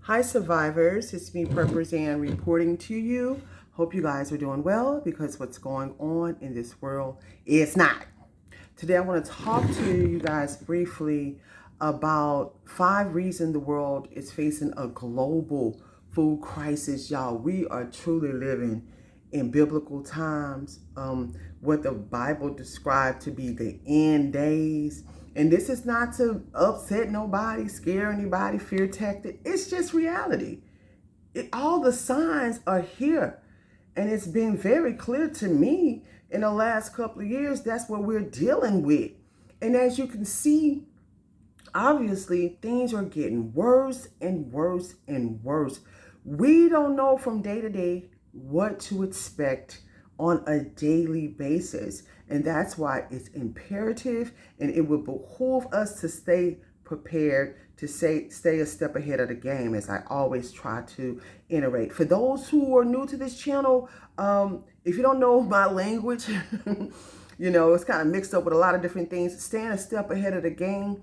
Hi survivors, it's me Preppers Ann reporting to you. Hope you guys are doing well because what's going on in this world is not. Today I want to talk to you guys briefly about 5 reasons the world is facing a global food crisis. Y'all, we are truly living in biblical times, what the Bible described to be the end days. And this is not to upset nobody, scare anybody, fear tactic. It's just reality. All the signs are here. And it's been very clear to me in the last couple of years, that's what we're dealing with. And as you can see, obviously, things are getting worse and worse and worse. We don't know from day to day what to expect on a daily basis. And that's why it's imperative and it would behoove us to stay prepared, to stay a step ahead of the game, as I always try to iterate. For those who are new to this channel, if you don't know my language, it's kind of mixed up with a lot of different things. Staying a step ahead of the game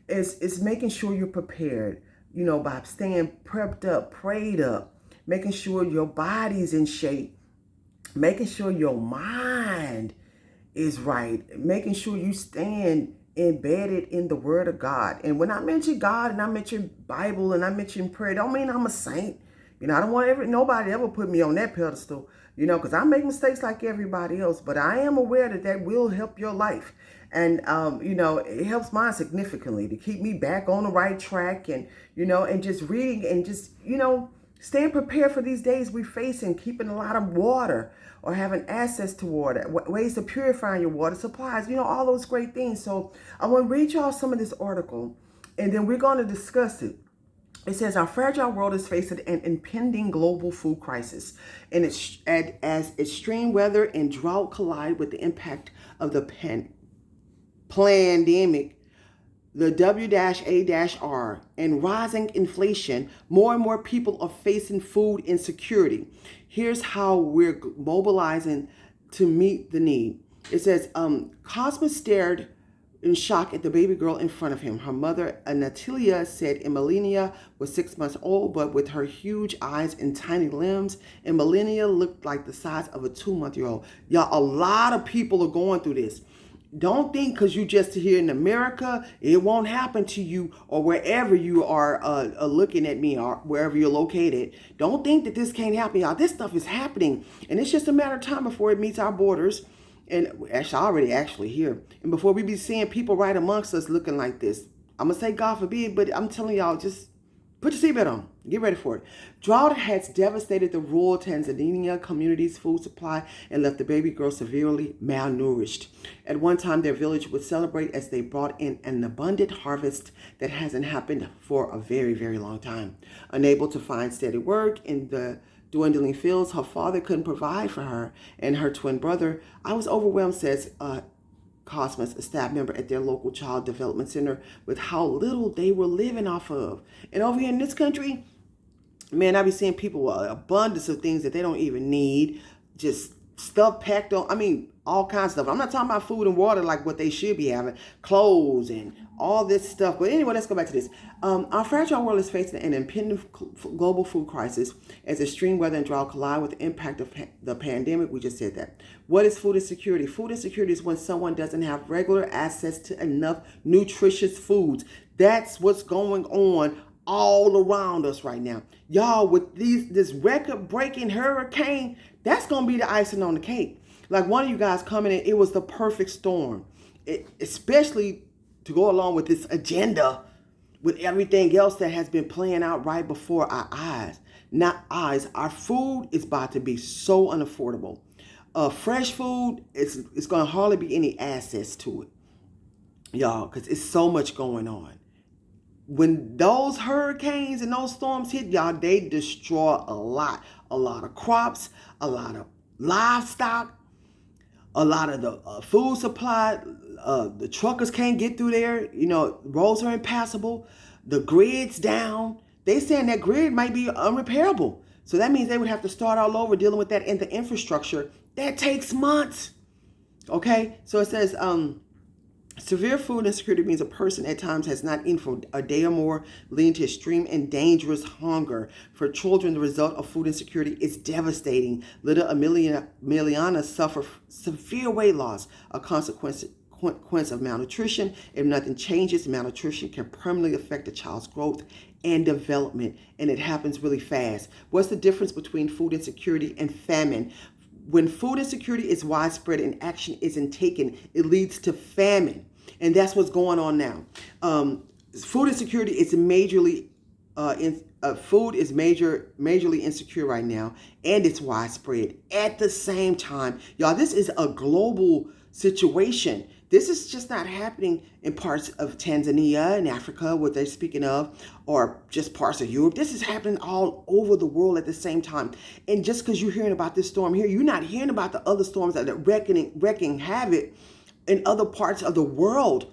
is making sure you're prepared, by staying prepped up, prayed up, making sure your body's in shape, making sure your mind is right, making sure you stand embedded in the word of God. And when I mention God and I mention Bible and I mention prayer, don't mean I'm a saint. I don't want nobody ever put me on that pedestal, because I make mistakes like everybody else, but I am aware that will help your life. And, it helps mine significantly to keep me back on the right track and just reading and just, staying prepared for these days we're facing, keeping a lot of water or having access to water, ways to purify your water supplies, all those great things. So I want to read y'all some of this article and then we're going to discuss it. It says our fragile world is facing an impending global food crisis, and as extreme weather and drought collide with the impact of the pandemic, the W-A-R, and rising inflation, more and more people are facing food insecurity. Here's how we're mobilizing to meet the need. It says, Cosmo stared in shock at the baby girl in front of him. Her mother, Natalia, said Emelina was 6 months old, but with her huge eyes and tiny limbs, Emelina looked like the size of a 2-month-old. Y'all, a lot of people are going through this. Don't think because you just here in America, it won't happen to you, or wherever you are looking at me, or wherever you're located. Don't think that this can't happen, y'all. This stuff is happening, and it's just a matter of time before it meets our borders. And actually already here. And before we be seeing people right amongst us looking like this, I'm going to say God forbid, but I'm telling y'all, just put your seatbelt on. Get ready for it. Drought has devastated the rural Tanzania community's food supply and left the baby girl severely malnourished. At one time, their village would celebrate as they brought in an abundant harvest that hasn't happened for a very, very long time. Unable to find steady work in the dwindling fields, her father couldn't provide for her and her twin brother. I was overwhelmed, says Cosmos, a staff member at their local child development center, with how little they were living off of. And over here in this country, man, I be seeing people with abundance of things that they don't even need, just stuff packed on, all kinds of stuff. I'm not talking about food and water like what they should be having, clothes and all this stuff. But anyway, let's go back to this. Our fragile world is facing an impending global food crisis as extreme weather and drought collide with the impact of the pandemic. We just said that. What is food insecurity? Food insecurity is when someone doesn't have regular access to enough nutritious foods. That's what's going on all around us right now. Y'all, with this record-breaking hurricane, that's going to be the icing on the cake. Like one of you guys coming in, it was the perfect storm. Especially to go along with this agenda, with everything else that has been playing out right before our eyes. Not eyes. Our food is about to be so unaffordable. Fresh food, it's going to hardly be any access to it. Y'all, because it's so much going on. When those hurricanes and those storms hit, y'all, they destroy a lot of crops, a lot of livestock, a lot of the food supply. The truckers can't get through there. Roads are impassable. The grid's down. They saying that grid might be unrepairable. So that means they would have to start all over dealing with that in the infrastructure. That takes months. Okay, so it says Severe food insecurity means a person at times has not eaten for a day or more, leading to extreme and dangerous hunger. For children, the result of food insecurity is devastating. Little Emiliana suffer severe weight loss, a consequence of malnutrition. If nothing changes, malnutrition can permanently affect a child's growth and development, and it happens really fast. What's the difference between food insecurity and famine? When food insecurity is widespread and action isn't taken, it leads to famine. And that's what's going on now. Food insecurity is majorly, food is majorly insecure right now, and it's widespread. At the same time, y'all, this is a global situation. This is just not happening in parts of Tanzania and Africa, what they're speaking of, or just parts of Europe. This is happening all over the world at the same time. And just because you're hearing about this storm here, you're not hearing about the other storms that are wrecking havoc in other parts of the world.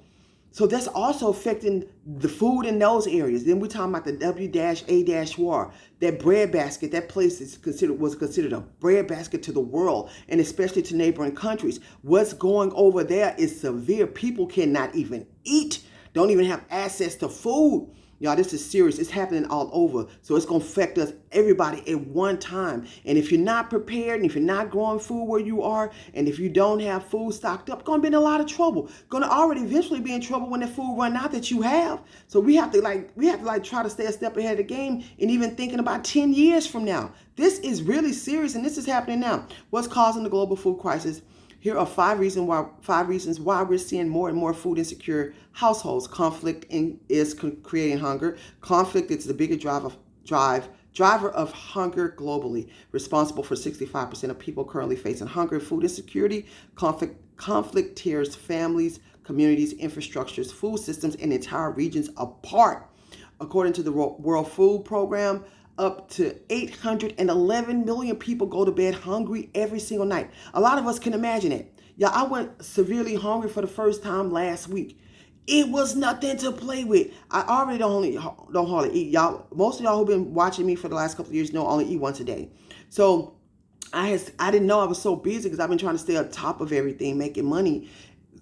So that's also affecting the food in those areas. Then we're talking about the W-A-war, that bread basket. That place was considered a bread basket to the world, and especially to neighboring countries. What's going over there is severe. People cannot even eat, don't even have access to food. Y'all, this is serious. It's happening all over. So it's going to affect us, everybody, at one time. And if you're not prepared, and if you're not growing food where you are, and if you don't have food stocked up, going to be in a lot of trouble. Going to already eventually be in trouble when the food run out that you have. So we have to try to stay a step ahead of the game, and even thinking about 10 years from now. This is really serious, and this is happening now. What's causing the global food crisis? Here are five reasons why we're seeing more and more food insecure households. Conflict is creating hunger. Conflict is the biggest driver of hunger globally, responsible for 65% of people currently facing hunger and food insecurity. Conflict tears families, communities, infrastructures, food systems, and entire regions apart. According to the World Food Program, up to 811 million people go to bed hungry every single night. A lot of us can imagine it. Yeah, I went severely hungry for the first time last week. It was nothing to play with. I already don't hardly eat. Y'all, most of y'all who've been watching me for the last couple of years know I only eat once a day. So I didn't know I was so busy because I've been trying to stay on top of everything, making money,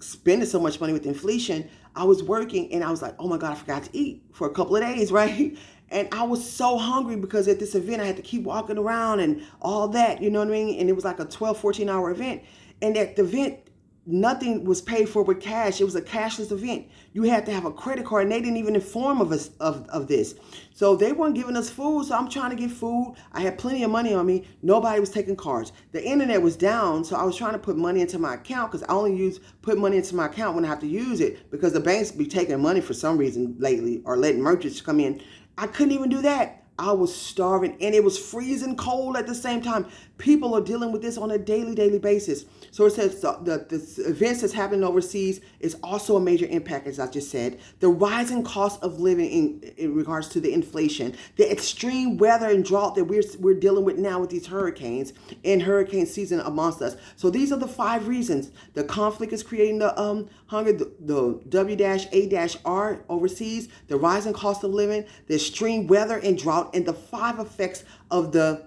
spending so much money with inflation. I was working and I was like, oh my God, I forgot to eat for a couple of days, right? And I was so hungry because at this event, I had to keep walking around and all that, you know what I mean? And it was like a 12, 14-hour event. And at the event, nothing was paid for with cash. It was a cashless event. You had to have a credit card, and they didn't even inform us of this. So they weren't giving us food, so I'm trying to get food. I had plenty of money on me. Nobody was taking cards. The internet was down, so I was trying to put money into my account because I only put money into my account when I have to use it because the banks be taking money for some reason lately or letting merchants come in. I couldn't even do that. I was starving, and it was freezing cold at the same time. People are dealing with this on a daily basis. So it says the events that's happening overseas is also a major impact, as I just said. The rising cost of living in regards to the inflation, the extreme weather and drought that we're dealing with now with these hurricanes and hurricane season amongst us. So these are the 5 reasons. The conflict is creating the hunger, the W-A-R overseas, the rising cost of living, the extreme weather and drought, and the 5 effects of the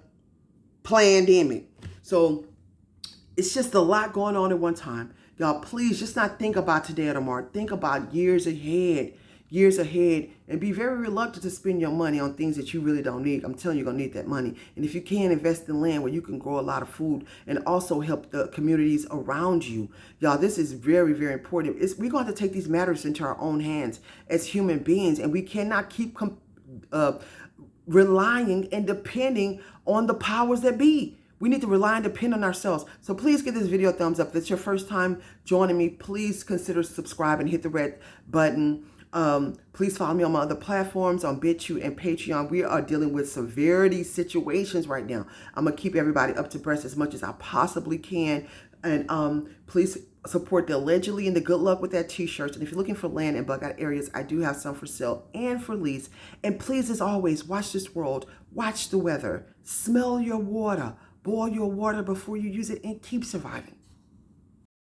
PLANDEMIC. So it's just a lot going on at one time. Y'all, please just not think about today or tomorrow. Think about years ahead, and be very reluctant to spend your money on things that you really don't need. I'm telling you, you're going to need that money. And if you can, invest in land where you can grow a lot of food and also help the communities around you. Y'all, this is very, very important. We're going to take these matters into our own hands as human beings, and we cannot keep relying and depending on the powers that be. We need to rely and depend on ourselves. So please give this video a thumbs up. If it's your first time joining me, please consider subscribing, hit the red button. Please follow me on my other platforms on BitChute and Patreon. We are dealing with severity situations right now. I'm going to keep everybody up to breast as much as I possibly can. And please support the Allegedly and the Good Luck with That t-shirts. And if you're looking for land in bug out areas, I do have some for sale and for lease. And please, as always, watch this world, watch the weather, smell your water, boil your water before you use it, and keep surviving.